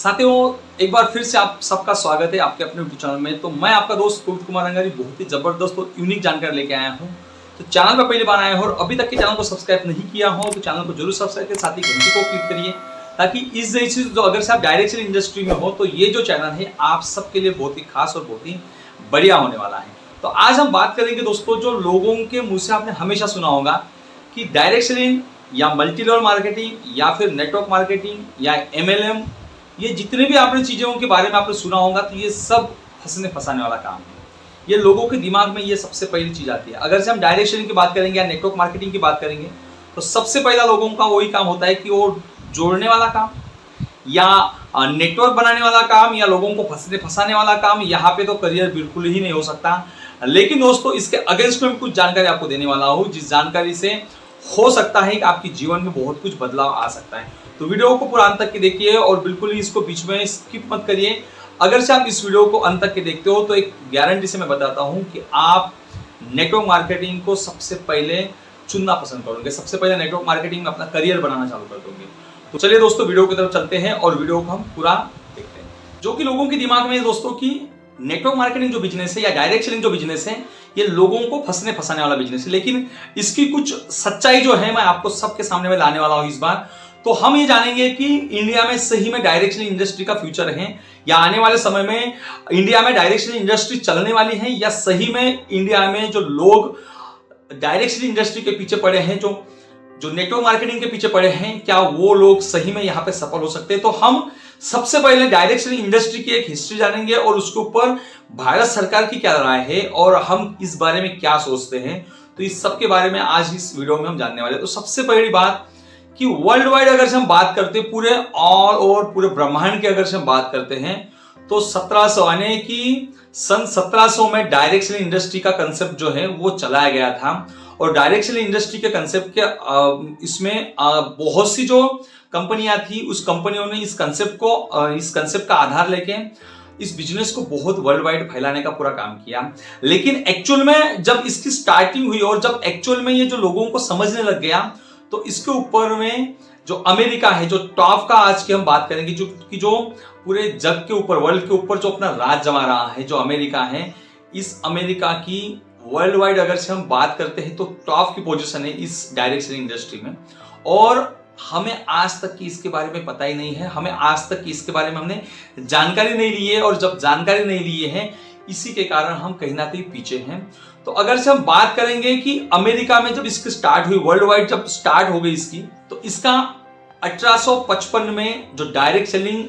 साथियों, एक बार फिर से आप सबका स्वागत है आपके अपने यूट्यूब चैनल में। तो मैं आपका दोस्त पवित्र कुमार अंगारी बहुत ही जबरदस्त और यूनिक जानकारी लेके आया हूँ। तो चैनल पर पहली बार आए हो और अभी तक के चैनल को सब्सक्राइब नहीं किया हो तो चैनल को जरूर सब्सक्राइब करें, साथ ही घंटी को क्लिक करिए ताकि इस जैसी जो अगर से आप डायरेक्ट सेलिंग इंडस्ट्री में हो तो ये जो चैनल है आप सबके लिए बहुत ही खास और बहुत ही बढ़िया होने वाला है। तो आज हम बात करेंगे दोस्तों, जो लोगों के मुँह से आपने हमेशा सुना होगा कि डायरेक्ट सेलिंग या मल्टी लेवल मार्केटिंग या फिर नेटवर्क मार्केटिंग या MLM, ये जितने भी आपने चीज़ों के बारे में आपने सुना होगा तो ये सब फंसने फंसाने वाला काम है। ये लोगों के दिमाग में ये सबसे पहली चीज़ आती है। अगर से हम डायरेक्ट सेलिंग की बात करेंगे या नेटवर्क मार्केटिंग की बात करेंगे तो सबसे पहला लोगों का वही काम होता है कि वो जोड़ने वाला काम या नेटवर्क बनाने वाला काम या लोगों को फंसने फंसाने वाला काम। यहाँ पे तो करियर बिल्कुल ही नहीं हो सकता। लेकिन दोस्तों, इसके अगेंस्ट में कुछ जानकारी आपको देने वाला हूँ जिस जानकारी से हो सकता है कि आपके जीवन में बहुत कुछ बदलाव आ सकता है। तो वीडियो को पूरा अंत तक के देखिए और बिल्कुल ही इसको बीच में स्किप मत करिए। अगर से आप इस वीडियो को अंत तक के देखते हो तो एक गारंटी से मैं बताता हूं कि आप नेटवर्क मार्केटिंग को सबसे पहले चुनना पसंद करोगे, सबसे पहले नेटवर्क मार्केटिंग में अपना करियर बनाना चालू कर दोगे। तो चलिए दोस्तों, वीडियो की तरफ चलते हैं और वीडियो को हम पूरा देखते हैं। जो कि लोगों के दिमाग में है दोस्तों कि नेटवर्क मार्केटिंग जो बिजनेस है या डायरेक्ट सेलिंग जो बिजनेस है ये लोगों को फंसने फंसाने वाला बिजनेस है। लेकिन इसकी कुछ सच्चाई जो है मैं आपको सबके सामने में लाने वाला हूं इस बार। तो हम ये जानेंगे कि इंडिया में सही में डायरेक्ट सेलिंग इंडस्ट्री का फ्यूचर है या आने वाले समय में इंडिया में डायरेक्ट सेलिंग इंडस्ट्री चलने वाली है या सही में इंडिया में जो लोग डायरेक्ट सेलिंग इंडस्ट्री के पीछे पड़े हैं, जो नेटवर्क मार्केटिंग के पीछे पड़े हैं, क्या वो लोग सही में यहाँ पे सफल हो सकते हैं। तो हम सबसे पहले डायरेक्ट सेलिंग इंडस्ट्री की एक हिस्ट्री जानेंगे और उसके ऊपर भारत सरकार की क्या राय है और हम इस बारे में क्या सोचते हैं। तो इस सब के बारे में आज इस वीडियो में हम जानने वाले हैं। तो सबसे पहली बात कि वर्ल्ड वाइड अगर से हम बात करते हैं, पूरे ऑल ओवर पूरे ब्रह्मांड की अगर से हम बात करते हैं तो 1700 यानी कि सन 1700 में डायरेक्ट सेलिंग इंडस्ट्री का कंसेप्ट जो है वो चलाया गया था। और डायरेक्ट सेलिंग इंडस्ट्री के कंसेप्ट के इसमें बहुत सी जो कंपनियां थी उस कंपनियों ने इस कंसेप्ट का आधार लेके इस बिजनेस को बहुत वर्ल्ड वाइड फैलाने का पूरा काम किया। लेकिन एक्चुअल में जब इसकी स्टार्टिंग हुई और जब एक्चुअल में ये जो लोगों को समझने लग गया तो इसके ऊपर में जो अमेरिका है, जो टॉप का आज की हम बात करेंगे, जो पूरे जग के ऊपर वर्ल्ड के ऊपर जो अपना राज जमा रहा है, जो अमेरिका है, इस अमेरिका की वर्ल्ड वाइड अगर से हम बात करते हैं तो टॉप की पोजीशन है इस डायरेक्ट सेलिंग इंडस्ट्री में। और हमें आज तक की इसके बारे में पता ही नहीं है, हमें आज तक की इसके बारे में हमने जानकारी नहीं ली है। और जब जानकारी नहीं ली है इसी के कारण हम कहीं ना कहीं पीछे हैं। तो अगर से हम बात करेंगे कि अमेरिका में जब इसकी स्टार्ट हुई, वर्ल्ड वाइड जब स्टार्ट हो गई इसकी, तो इसका 1855 में जो डायरेक्ट सेलिंग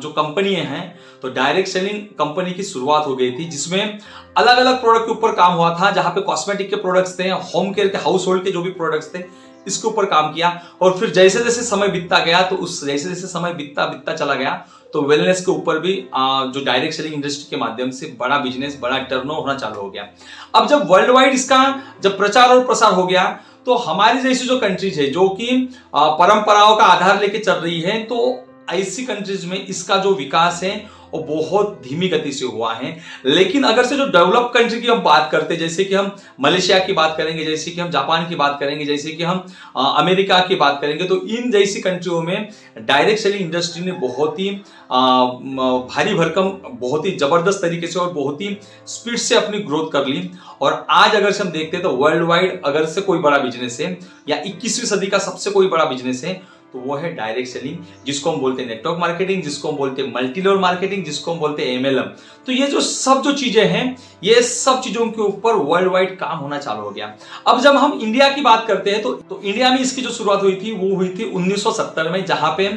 जो कंपनी हैं तो डायरेक्ट सेलिंग कंपनी की शुरुआत हो गई थी, जिसमें अलग अलग प्रोडक्ट के ऊपर काम हुआ था। जहां पे कॉस्मेटिक के प्रोडक्ट्स थे, होम केयर के, हाउस होल्ड के जो भी प्रोडक्ट्स थे इसके ऊपर काम किया। और फिर जैसे जैसे समय बीतता गया तो उस जैसे जैसे समय बीतता चला गया तो वेलनेस के ऊपर भी जो डायरेक्ट सेलिंग इंडस्ट्री के माध्यम से बड़ा बिजनेस, बड़ा टर्नओवर होना चालू हो गया। अब जब वर्ल्ड वाइड इसका जब प्रचार और प्रसार हो गया तो हमारी जैसी जो कंट्रीज है जो कि परंपराओं का आधार लेके चल रही है, तो ऐसी कंट्रीज में इसका जो विकास है वो बहुत धीमी गति से हुआ है। लेकिन अगर से जो डेवलप कंट्री की हम बात करते हैं, जैसे कि हम मलेशिया की बात करेंगे, जैसे कि हम जापान की बात करेंगे, जैसे कि हम अमेरिका की बात करेंगे, तो इन जैसी कंट्रियों में डायरेक्ट सेलिंग इंडस्ट्री ने बहुत ही भारी भरकम, बहुत ही जबरदस्त तरीके से और बहुत ही स्पीड से अपनी ग्रोथ कर ली। और आज अगर से हम देखते हैं तो वर्ल्ड वाइड अगर से कोई बड़ा बिजनेस है या 21वीं सदी का सबसे कोई बड़ा बिजनेस है तो वो है डायरेक्ट सेलिंग, जिसको हम बोलते हैं नेटवर्क मार्केटिंग, जिसको हम बोलते हैं मल्टी लेवल मार्केटिंग, जिसको हम बोलते हैं MLM। तो ये जो सब जो चीजें हैं, ये सब चीजों के ऊपर वर्ल्ड वाइड काम होना चालू हो गया। अब जब हम इंडिया की बात करते हैं तो इंडिया में इसकी जो शुरुआत हुई थी वो हुई थी 1970 में, जहां पे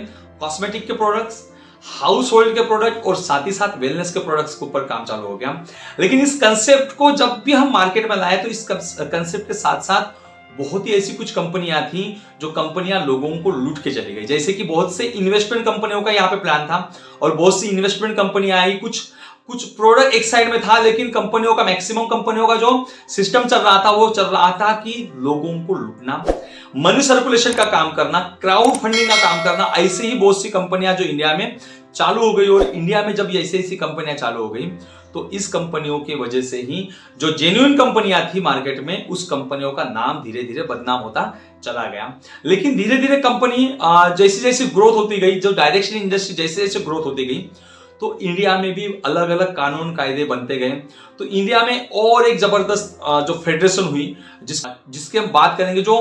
कॉस्मेटिक के प्रोडक्ट्स, हाउस होल्ड के प्रोडक्ट और साथ ही साथ वेलनेस के प्रोडक्ट्स के ऊपर काम चालू हो गया। लेकिन इस कंसेप्ट को जब भी हम मार्केट में लाए तो इस कंसेप्ट के साथ साथ बहुत ही ऐसी कुछ कंपनियां थी जो कंपनियां लोगों को लूट के चली गई। जैसे कि बहुत से इन्वेस्टमेंट कंपनियों का यहाँ पे प्लान था और बहुत सी इन्वेस्टमेंट कंपनियां आई, कुछ प्रोडक्ट एक साइड में था, लेकिन कंपनियों का, मैक्सिमम कंपनियों का जो सिस्टम चल रहा था वो चल रहा था कि लोगों को लूटना, मनी सर्कुलेशन का काम करना, क्राउड फंडिंग का काम करना। ऐसे ही बहुत सी कंपनियां जो इंडिया में चालू हो गई। और इंडिया में जब ऐसी ऐसी कंपनियां चालू हो गई तो इस कंपनियों की वजह से ही जो जेन्युइन कंपनियां थी मार्केट में, उस कंपनियों का नाम धीरे धीरे बदनाम होता चला गया। लेकिन धीरे धीरे कंपनी जैसे जैसे ग्रोथ होती गई, जो डायरेक्ट सेलिंग इंडस्ट्री जैसे जैसे ग्रोथ होती गई, तो इंडिया में भी अलग अलग कानून कायदे बनते गए। तो इंडिया में और एक जबरदस्त जो फेडरेशन हुई, जिसके हम बात करेंगे, जो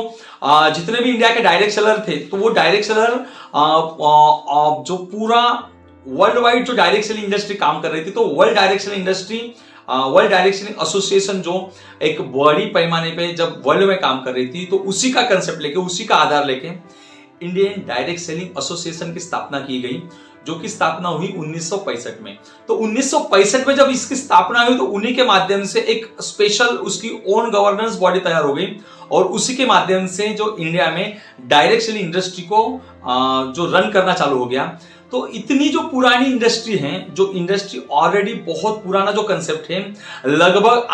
जितने भी इंडिया के डायरेक्ट सेलर थे, तो वो डायरेक्ट सेलर जो पूरा वर्ल्ड वाइड जो डायरेक्ट सेलिंग इंडस्ट्री काम कर रही थी, तो world direct selling industry, world direct selling association जो एक बड़ी पैमाने पे जब वर्ल्ड में काम कर रही थी, तो उसी का कंसेप्ट लेके, उसी का आधार लेके इंडियन डायरेक्ट सेलिंग एसोसिएशन की स्थापना की गई, जो की स्थापना हुई 1965 में। तो 1965 में जब इसकी स्थापना हुई, तो उन्हीं के माध्यम से एक स्पेशल उसकी ओन गवर्नेंस बॉडी तैयार हो गई, और उसी के माध्यम से जो इंडिया में डायरेक्ट सेलिंग इंडस्ट्री को जो रन करना चालू हो गया। तो इतनी जो पुरानी इंडस्ट्री है, जो इंडस्ट्री ऑलरेडी बहुत पुराना जो कंसेप्ट है, लगभग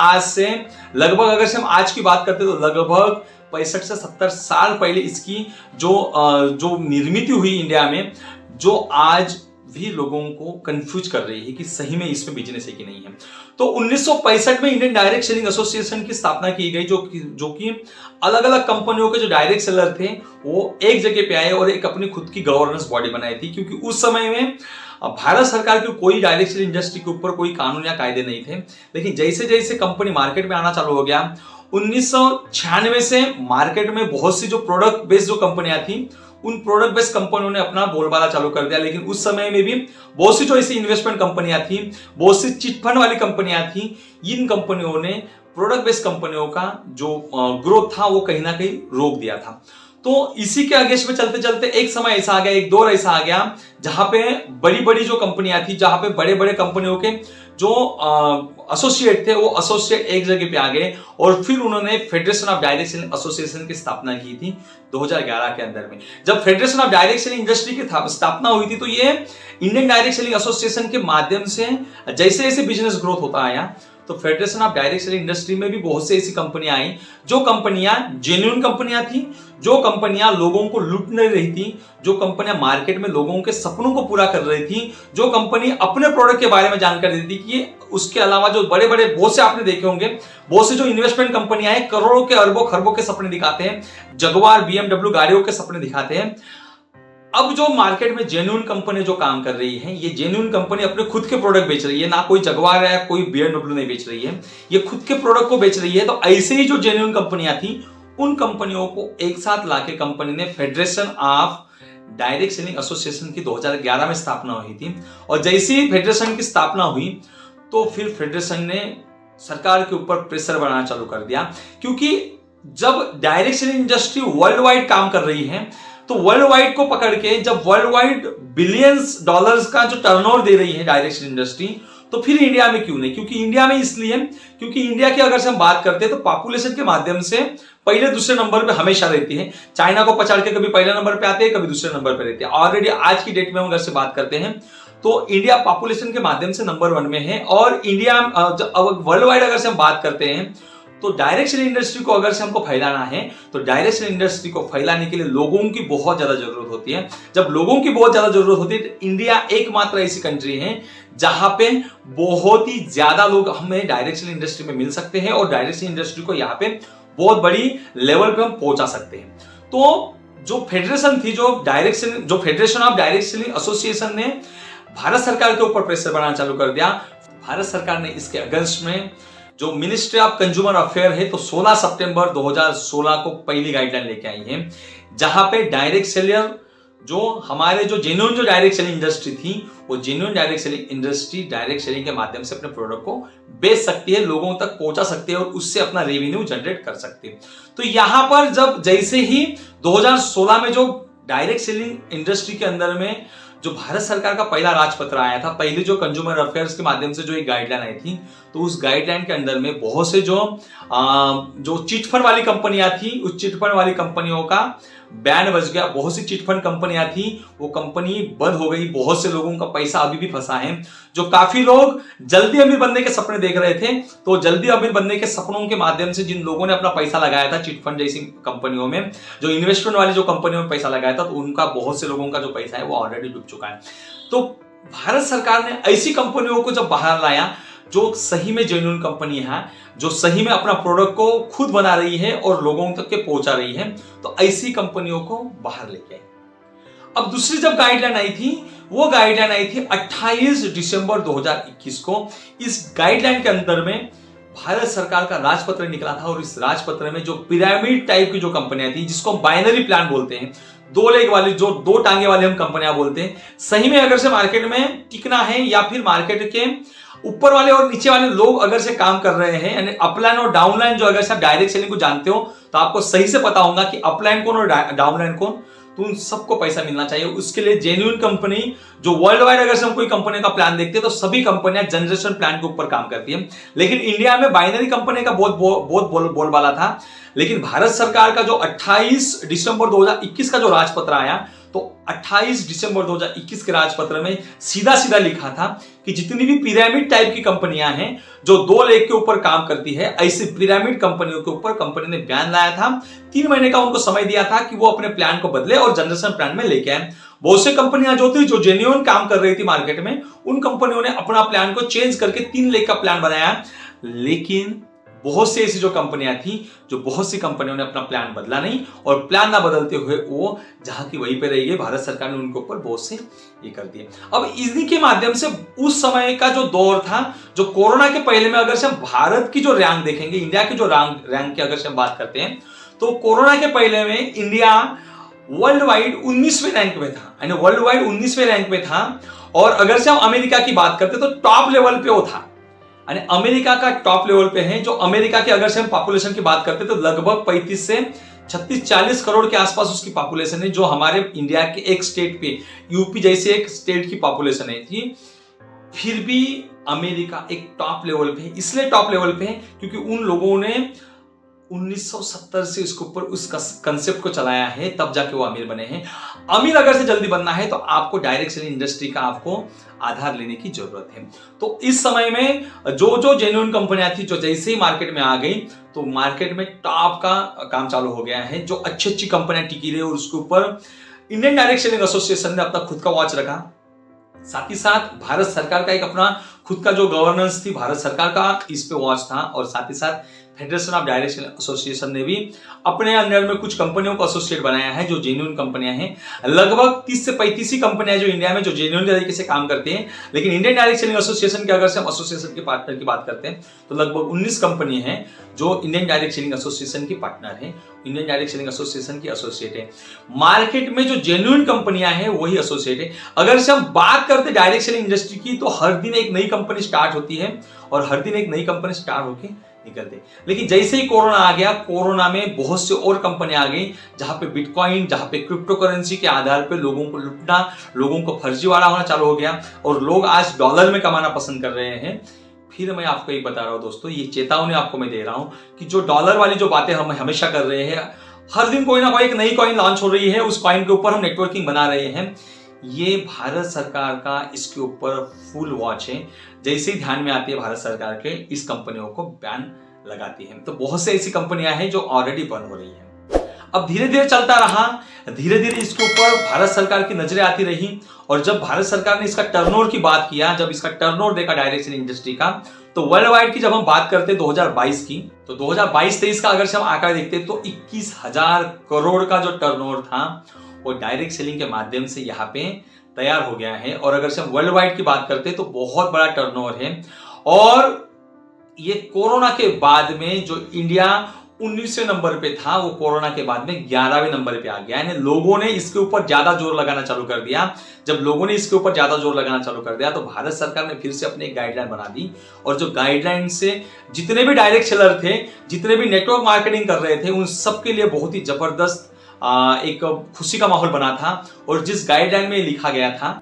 अगर से हम आज की बात करते तो लगभग 65 से 70 साल पहले इसकी जो निर्मित हुई इंडिया में, जो आज भी लोगों को कंफ्यूज कर रही है कि सही में इसमें बिजनेस है कि नहीं है। तो 1965 में इंडियन डायरेक्ट सेलिंग एसोसिएशन की स्थापना की गई, जो कि अलग अलग कंपनियों के जो डायरेक्ट सेलर थे वो एक जगह पे आए और एक अपनी खुद की गवर्नेंस बॉडी बनाई थी, क्योंकि उस समय में भारत सरकार की कोई डायरेक्ट सेलिंग इंडस्ट्री के ऊपर कोई कानून या कायदे नहीं थे। लेकिन जैसे जैसे कंपनी मार्केट में आना चालू हो गया, 1996 से मार्केट में बहुत सी जो प्रोडक्ट बेस्ड जो कंपनियां थी, उन प्रोडक्ट बेस्ड कंपनियों ने अपना बोलबाला चालू कर दिया। लेकिन उस समय में भी बहुत सी जो ऐसी इन्वेस्टमेंट कंपनियां थी, बहुत सी चिट फंड वाली कंपनियां थी, इन कंपनियों ने प्रोडक्ट बेस्ड कंपनियों का जो ग्रोथ था वो कहीं ना कहीं रोक दिया था। तो इसी के अगेंस्ट में चलते चलते एक समय ऐसा आ गया, एक दौर ऐसा आ गया, जहां पे बड़ी बड़ी जो कंपनियां थी, जहां पे बड़े बड़े कंपनियों के जो एसोसिएट थे, वो एसोसिएट एक जगह पे आ गए, और फिर उन्होंने federation of direct selling association की स्थापना की थी 2011 के अंदर में। जब federation of direct selling industry की स्थापना हुई थी, तो ये इंडियन डायरेक्ट सेलिंग एसोसिएशन के माध्यम से जैसे जैसे बिजनेस ग्रोथ होता आया, तो federation of direct selling industry में भी बहुत से ऐसी कंपनियां आई, जो कंपनियां जेन्युइन कंपनियां थी, जो कंपनियां लोगों को लूट नहीं रही थी, जो कंपनियां मार्केट में लोगों के सपनों को पूरा कर रही थी, जो कंपनी अपने प्रोडक्ट के बारे में जानकारी देती कि उसके अलावा जो बड़े बड़े बहुत से आपने देखे होंगे, बहुत से जो इन्वेस्टमेंट कंपनियां हैं, करोड़ों के अरबों खरबों के सपने दिखाते हैं, जगुआर BMW गाड़ियों के सपने दिखाते हैं। अब जो मार्केट में जेन्युइन कंपनी जो काम कर रही है, ये जेन्युइन कंपनी अपने खुद के प्रोडक्ट बेच रही है, ना कोई जगुआर है, कोई BMW नहीं बेच रही है, ये खुद के प्रोडक्ट को बेच रही है। तो ऐसे ही जो जेन्युइन कंपनियां थी, उन कंपनियों को एक साथ लाके कंपनी ने federation of direct selling association की 2011 में स्थापना हुई थी। और जैसे ही फेडरेशन की स्थापना हुई, तो फिर फेडरेशन ने सरकार के ऊपर प्रेशर बनाना चालू कर दिया, क्योंकि जब direct selling industry world wide काम कर रही है, तो वर्ल्ड वाइड को पकड़ के जब वर्ल्ड वाइड बिलियंस डॉलर्स का जो टर्नओवर दे रही है डायरेक्ट सेलिंग इंडस्ट्री, तो फिर इंडिया में क्यों नहीं? क्योंकि इंडिया में इसलिए, क्योंकि इंडिया की अगर से हम बात करते हैं, तो पॉपुलेशन के माध्यम से पहले दूसरे नंबर पे हमेशा रहती है। चाइना को पछाड़ के कभी पहले नंबर पे आते हैं, कभी दूसरे नंबर पे रहते हैं। ऑलरेडी आज की डेट में हम अगर से बात करते हैं, तो इंडिया पॉपुलेशन के माध्यम से नंबर 1 में है। और इंडिया वर्ल्ड वाइड अगर से हम बात करते हैं, तो डायरेक्ट सेलिंग इंडस्ट्री को अगर से हमको फैलाना है, तो डायरेक्ट सेलिंग इंडस्ट्री को फैलाने के लिए लोगों की बहुत ज्यादा जरूरत होती है। जब लोगों की बहुत ज्यादा जरूरत होती है, तो इंडिया एकमात्र ऐसी कंट्री है जहां पे बहुत ही ज्यादा लोग हमें डायरेक्ट सेलिंग इंडस्ट्री में मिल सकते हैं, और डायरेक्ट सेलिंग इंडस्ट्री को यहाँ पे बहुत बड़ी लेवल पे हम पहुंचा सकते हैं। तो जो फेडरेशन थी, जो federation of direct selling association ने भारत सरकार के ऊपर प्रेशर बनाना चालू कर दिया। भारत सरकार ने इसके अगेंस्ट में जो मिनिस्ट्री ऑफ कंज्यूमर अफेयर है, तो 16 सितंबर 2016 को पहली गाइडलाइन लेके आई है, जहां पे डायरेक्ट सेलर जो हमारे जो जेन्युइन जो डायरेक्ट सेलिंग इंडस्ट्री थी, वो genuine direct selling industry direct selling के माध्यम से अपने प्रोडक्ट को बेच सकती है, लोगों तक पहुंचा सकती है, और उससे अपना रेवेन्यू जनरेट कर सकती है। तो यहां पर जब जैसे ही 2016 में जो डायरेक्ट सेलिंग इंडस्ट्री के अंदर में जो भारत सरकार का पहला राजपत्र आया था, पहले जो कंज्यूमर अफेयर्स के माध्यम से जो एक गाइडलाइन आई थी, तो उस गाइडलाइन के अंदर में बहुत से जो चिटफंड वाली कंपनियां थी, उस चिटफंड वाली कंपनियों का बैन बच गया। बहुत सी चिटफंड कंपनियां थी, वो कंपनी बंद हो गई। बहुत से लोगों का पैसा अभी भी फंसा है। जो काफी लोग जल्दी अमीर बनने के सपने देख रहे थे, तो जल्दी अमीर बनने के सपनों के माध्यम से जिन लोगों ने अपना पैसा लगाया था चिटफंड जैसी कंपनियों में, जो इन्वेस्टमेंट वाली जो कंपनियों में पैसा लगाया था, तो उनका बहुत से लोगों का जो पैसा है वो ऑलरेडी डूब चुका है। तो भारत सरकार ने ऐसी कंपनियों को जब बाहर लाया, जो सही में जेन्युइन कंपनी है, जो सही में अपना प्रोडक्ट को खुद बना रही है और लोगों तक के पहुंचा रही है, तो ऐसी कंपनियों को बाहर लेके आए। अब दूसरी जब गाइडलाइन आई थी, वो गाइडलाइन आई थी 28 दिसंबर 2021 को। इस गाइडलाइन के अंदर में भारत सरकार का राजपत्र निकला था और इस राजपत्र में जो पिरामिड टाइप की जो कंपनियां थी, जिसको हम बाइनरी प्लान बोलते हैं, दो लेग वाली, जो दो टांगे वाले हम कंपनियां बोलते हैं, सही में अगर से मार्केट में टिकना है या फिर मार्केट के ऊपर वाले और नीचे वाले लोग अगर से काम कर रहे हैं, यानी अपलाइन और डाउनलाइन, जो अगर से आप डायरेक्ट सेलिंग को जानते हो तो आपको सही से पता होगा कि अपलाइन कौन और डाउनलाइन कौन, तो उन सबको पैसा मिलना चाहिए। उसके लिए जेन्युइन कंपनी, जो वर्ल्ड वाइड अगर से हम कोई कंपनी का प्लान देखते हैं तो सभी कंपनियां जनरेशन प्लान के ऊपर काम करती है। लेकिन इंडिया में बाइनरी कंपनी का बहुत बोलबाला था। लेकिन भारत सरकार का जो 28 दिसंबर 2021 का जो राजपत्र आया, तो 28 दिसंबर 2021 के राजपत्र में सीधा सीधा लिखा था कि जितनी भी पिरामिड टाइप की कंपनियां हैं जो दो लेग के ऊपर काम करती है, ऐसी पिरामिड कंपनियों के ऊपर कंपनी ने बैन लाया था। 3 महीने का उनको समय दिया था कि वो अपने प्लान को बदले और जनरेशन प्लान में लेके आए। बहुत से कंपनियां जो थी, जो जेन्युइन काम कर रही थी मार्केट में, उन कंपनियों ने अपना प्लान को चेंज करके 3 लेग का प्लान बनाया। लेकिन बहुत सी ऐसी जो कंपनियां थी, जो बहुत सी कंपनियों ने अपना प्लान बदला नहीं और प्लान ना बदलते हुए वो जहां की वहीं पे रह गई। भारत सरकार ने उनके ऊपर बहुत से ये कर दिए। अब इन्हीं के माध्यम से उस समय का जो दौर था, जो कोरोना के पहले में अगर से हम भारत की जो रैंक देखेंगे, इंडिया की जो रैंक की अगर से हम बात करते हैं, तो कोरोना के पहले में इंडिया वर्ल्ड वाइड 19वें रैंक में था, यानी वर्ल्ड वाइड 19वें रैंक में था। और अगर से हम अमेरिका की बात करते तो टॉप लेवल पे वो था, यानी अमेरिका का टॉप लेवल पे है। जो अमेरिका की अगर से हम पॉपुलेशन की बात करते तो लगभग 35 से 36-40 करोड़ के आसपास उसकी पॉपुलेशन है, जो हमारे इंडिया के एक स्टेट पे, यूपी जैसे एक स्टेट की पॉपुलेशन है थी। फिर भी अमेरिका एक टॉप लेवल पे है। इसलिए टॉप लेवल पे है क्योंकि उन लोगों ने 1970 से इसके ऊपर उस कंसेप्ट को चलाया है, तब जाके वो अमीर बने हैं। अमीर अगर से जल्दी बनना है तो आपको डायरेक्ट सेलिंग इंडस्ट्री का आपको आधार लेने की जरूरत है। तो इस समय में जो जेन्युइन कंपनियां थी, जो जैसे ही मार्केट में आ गई, तो मार्केट में टॉप का काम चालू हो गया है। जो अच्छी अच्छी कंपनियां टिकी रही और उसके ऊपर इंडियन डायरेक्ट सेलिंग एसोसिएशन ने अपना खुद का वॉच रखा। साथ ही साथ भारत सरकार का एक अपना खुद का जो गवर्नेंस थी, भारत सरकार का इस पे वॉच था। और साथ ही साथ federation of direct selling association ने भी अपने अंडर में कुछ कंपनियों को एसोसिएट बनाया है, जो जेन्युइन कंपनियां हैं। लगभग 30 से 35 ही कंपनियां जो इंडिया में जो जेन्युइन तरीके से काम करते हैं। लेकिन इंडियन डायरेक्ट सेलिंग एसोसिएशन के अगर से हम एसोसिएशन के पार्टनर की बात करते हैं तो लगभग 19 कंपनी है जो इंडियन डायरेक्ट सेलिंग एसोसिएशन की पार्टनर है, इंडियन डायरेक्ट सेलिंग एसोसिएशन की एसोसिएट है। मार्केट में जो जेन्युइन कंपनियां हैं वही एसोसिएट है। अगर से हम बात करते डायरेक्ट सेलिंग इंडस्ट्री की, तो हर दिन एक नई कंपनी स्टार्ट होती है और हर दिन एक नई कंपनी स्टार्ट होकर निकलते। लेकिन जैसे ही कोरोना आ गया, कोरोना में बहुत से और कंपनियां आ गई, जहां पे बिटकॉइन, जहां पे क्रिप्टो करेंसी के आधार पे लोगों को लूटना, लोगों को फर्जीवाड़ा होना चालू हो गया और लोग आज डॉलर में कमाना पसंद कर रहे हैं। फिर मैं आपको एक बता रहा हूं दोस्तों, ये चेतावनी आपको मैं दे रहा हूं कि जो डॉलर वाली जो बातें हम हमेशा कर रहे हैं, हर दिन कोई ना कोई एक नई कॉइन लॉन्च हो रही है, उस कॉइन के ऊपर हम नेटवर्किंग बना रहे हैं। ये भारत सरकार का इसके ऊपर फुल वॉच है। जैसे ही ध्यान में आती है भारत सरकार के, इस कंपनियों को बैन लगाती है। तो बहुत से ऐसी कंपनियां हैं जो ऑलरेडी बंद हो रही हैं। अब धीरे धीरे चलता रहा, धीरे धीरे इसके ऊपर भारत सरकार की नजरें आती रही। और जब भारत सरकार ने इसका टर्नओवर की बात किया, जब इसका टर्नओवर देखा डायरेक्ट सेलिंग इंडस्ट्री का, तो वर्ल्ड वाइड की जब हम बात करते हैं 2022 की, तो 2022-23 का अगर से हम आंकड़ा देखते हैं तो 21,000 करोड़ का जो टर्नओवर था वो डायरेक्ट सेलिंग के माध्यम से यहाँ पे तैयार हो गया है। और अगर से हम वर्ल्ड वाइड की बात करते हैं तो बहुत बड़ा टर्नओवर है। और ये कोरोना के बाद में जो इंडिया 19वें नंबर पे था, वो कोरोना के बाद में 11वें नंबर पे आ गया। यानी लोगों ने इसके ऊपर ज्यादा जोर लगाना चालू कर दिया। जब लोगों ने इसके ऊपर ज्यादा जोर लगाना चालू कर दिया तो भारत सरकार ने फिर से अपनी एक गाइडलाइन बना दी। और जो गाइडलाइन से जितने भी डायरेक्ट सेलर थे, जितने भी नेटवर्क मार्केटिंग कर रहे थे, उन सबके लिए बहुत ही जबरदस्त एक खुशी का माहौल बना था। और जिस गाइडलाइन में लिखा गया था,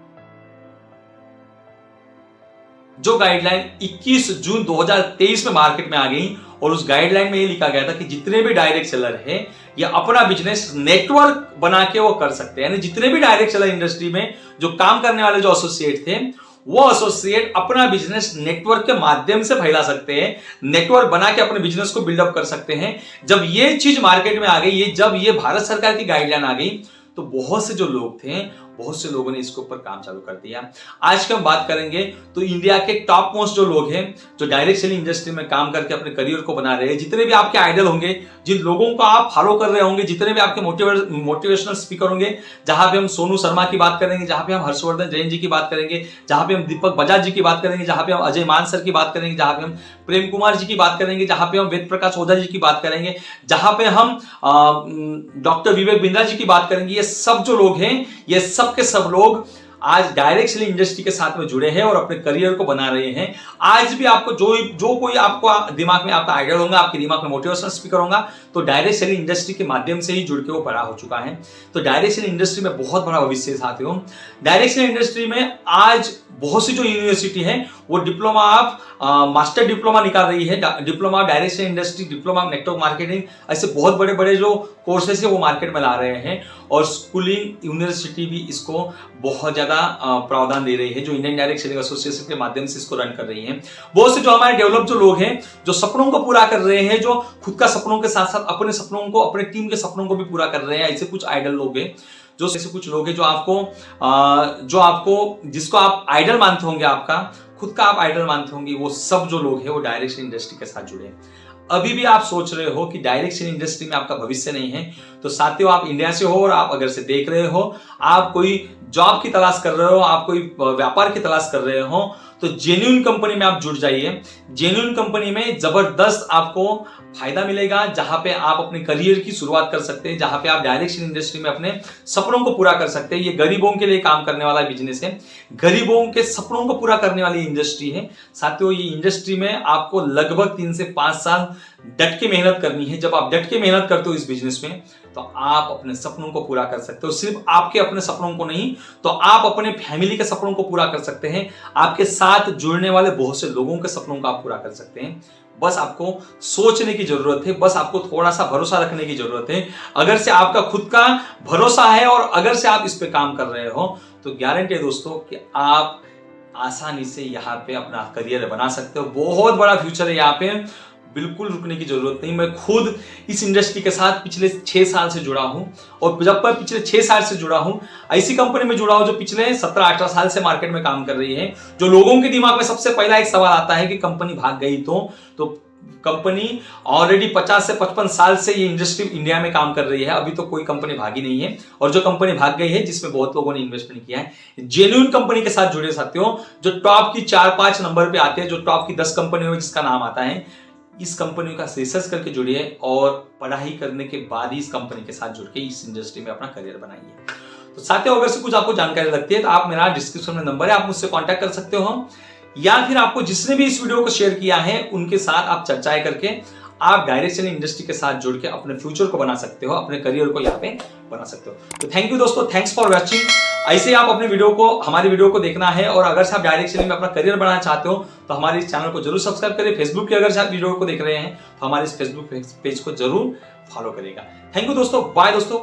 जो गाइडलाइन 21 जून 2023 में मार्केट में आ गई, और उस गाइडलाइन में ये लिखा गया था कि जितने भी डायरेक्ट सेलर है ये अपना बिजनेस नेटवर्क बना के वो कर सकते हैं। यानी जितने भी डायरेक्ट सेलर इंडस्ट्री में जो काम करने वाले जो एसोसिएट थे, वो एसोसिएट अपना बिजनेस नेटवर्क के माध्यम से फैला सकते हैं, नेटवर्क बना के अपने बिजनेस को बिल्डअप कर सकते हैं। जब ये चीज मार्केट में आ गई, जब ये भारत सरकार की गाइडलाइन आ गई, तो बहुत से जो लोग थे बहुत से लोगों ने इसके ऊपर काम चालू कर दिया। आज की हम बात करेंगे तो इंडिया के टॉप मोस्ट जो लोग हैं जो डायरेक्ट सेलिंग इंडस्ट्री में काम करके अपने करियर को बना रहे हैं, जितने भी आपके आइडल होंगे, जिन लोगों को आप फॉलो कर रहे होंगे, जितने भी आपके मोटिवेशनल स्पीकर होंगे, जहां पे हम सोनू शर्मा की बात करेंगे, जहां पे हम हर्षवर्धन जैन जी की बात करेंगे, जहां पे हम दीपक बजाज जी की बात करेंगे, जहां पे हम अजय मान सर की बात करेंगे, जहां पे हम प्रेम कुमार जी की बात करेंगे, जहां पे हम वेद प्रकाश ओझा जी की बात करेंगे, जहां पे हम डॉक्टर विवेक बिंद्रा जी की बात करेंगे, ये सब जो लोग हैं, ये सब के सब लोग आज डायरेक्ट सेलिंग इंडस्ट्री के साथ में जुड़े हैं और अपने करियर को बना रहे हैं। आज भी आपको जो कोई आपको दिमाग में आपका आइडियल होगा, आपके दिमाग में मोटिवेशनल स्पीकर होगा, तो डायरेक्ट सेलिंग इंडस्ट्री के माध्यम से ही जुड़ के वो बड़ा हो चुका है। तो डायरेक्ट सेलिंग इंडस्ट्री में बहुत बड़ा भविष्य है साथियों। डायरेक्ट सेलिंग इंडस्ट्री में आज बहुत सी जो यूनिवर्सिटी है वो डिप्लोमा ऑफ मास्टर डिप्लोमा निकाल रही है, diploma of direct selling industry, diploma of network marketing, ऐसे बहुत बड़े बड़े जो कोर्सेस है वो मार्केट में ला रहे हैं और स्कूलिंग यूनिवर्सिटी भी इसको बहुत ज्यादा प्रावधान दे रही है, जो इंडियन डायरेक्ट सेलिंग एसोसिएशन के माध्यम से इसको रन कर रही है। बहुत से जो हमारे डेवलप जो लोग हैं, जो सपनों को पूरा कर रहे हैं, जो खुद का सपनों के साथ साथ अपने सपनों को, अपने टीम के सपनों को भी पूरा कर रहे हैं, ऐसे कुछ आइडल लोग हैं, जो ऐसे कुछ लोग हैं जो आपको जिसको आप आइडल मानते होंगे, आपका खुद का आप आइडल मानते होंगे, वो सब जो लोग हैं वो डायरेक्ट सेलिंग इंडस्ट्री के साथ जुड़े हैं। अभी भी आप सोच रहे हो कि डायरेक्ट सेलिंग इंडस्ट्री में आपका भविष्य नहीं है, तो साथियों आप इंडिया से हो और आप अगर से देख रहे हो, आप कोई जॉब की तलाश कर रहे हो, आप कोई व्यापार की तलाश कर रहे हो, तो जेन्युइन कंपनी में आप जुड़ जाइए। जेन्युइन कंपनी में जबरदस्त आपको फायदा मिलेगा, जहां पे आप अपने करियर की शुरुआत कर सकते हैं, जहां पे आप डायरेक्ट सेलिंग इंडस्ट्री में अपने सपनों को पूरा कर सकते हैं। ये गरीबों के लिए काम करने वाला बिजनेस है, गरीबों के सपनों को पूरा करने वाली इंडस्ट्री है साथियों। ये इंडस्ट्री में आपको लगभग 3 से 5 साल डट के मेहनत करनी है। जब आप डट के मेहनत करते हो इस बिजनेस में, तो आप अपने सपनों को पूरा कर सकते हो। सिर्फ आपके अपने सपनों को नहीं, तो आप अपने फैमिली के सपनों को पूरा कर सकते हैं। आपके साथ जुड़ने वाले बहुत से लोगों के सपनों को आप पूरा कर सकते हैं। बस आपको सोचने की जरूरत है, बस आपको थोड़ा सा भरोसा रखने की जरूरत है। अगर से आपका खुद का भरोसा है और अगर से आप इस पे काम कर रहे हो, तो गारंटी है दोस्तों कि आप आसानी से यहाँ पे अपना करियर बना सकते हो। बहुत बड़ा फ्यूचर है यहाँ पे, बिल्कुल रुकने की जरूरत नहीं। मैं खुद इस इंडस्ट्री के साथ पिछले 6 साल से जुड़ा हूं और जब मैं पिछले 6 साल से जुड़ा हूं, ऐसी कंपनी में जुड़ा हूं जो पिछले 17-18 साल से मार्केट में काम कर रही है। जो लोगों के दिमाग में सबसे पहला एक सवाल आता है कि कंपनी भाग गई तो कंपनी ऑलरेडी 50 से 55 साल से ये इंडस्ट्री इंडिया में काम कर रही है, अभी तो कोई कंपनी भागी नहीं है। और जो कंपनी भाग गई है, जिसमें बहुत लोगों ने इन्वेस्टमेंट किया है, जेन्युइन कंपनी के साथ जुड़े साथियों, जो टॉप की 4-5 नंबर पे आते हैं, जो टॉप की 10 कंपनी में जिसका नाम आता है, इस कंपनी का रिसर्च करके जुड़िए और पढ़ाई करने के बाद ही इस कंपनी के साथ जुड़ के इस इंडस्ट्री में अपना करियर बनाइए। तो साथियों, अगर से कुछ आपको जानकारी लगती है तो आप मेरा डिस्क्रिप्शन में नंबर है, आप मुझसे कांटेक्ट कर सकते हो, या फिर आपको जिसने भी इस वीडियो को शेयर किया है उनके साथ आप चर्चाएं करके आप डायरेक्ट सेलिंग इंडस्ट्री के साथ जुड़ के अपने फ्यूचर को बना सकते हो, अपने करियर को यहाँ पे बना सकते हो। तो थैंक यू दोस्तों, थैंक्स फॉर वॉचिंग। ऐसे ही आप अपने हमारे वीडियो को देखना है, और अगर से आप डायरेक्ट सेलिंग में अपना करियर बनाना चाहते हो तो हमारे इस चैनल को जरूर सब्सक्राइब करें। फेसबुक के अगर से आप वीडियो को देख रहे हैं तो हमारे इस फेसबुक पेज को जरूर फॉलो करेगा। थैंक यू दोस्तों, बाय दोस्तों।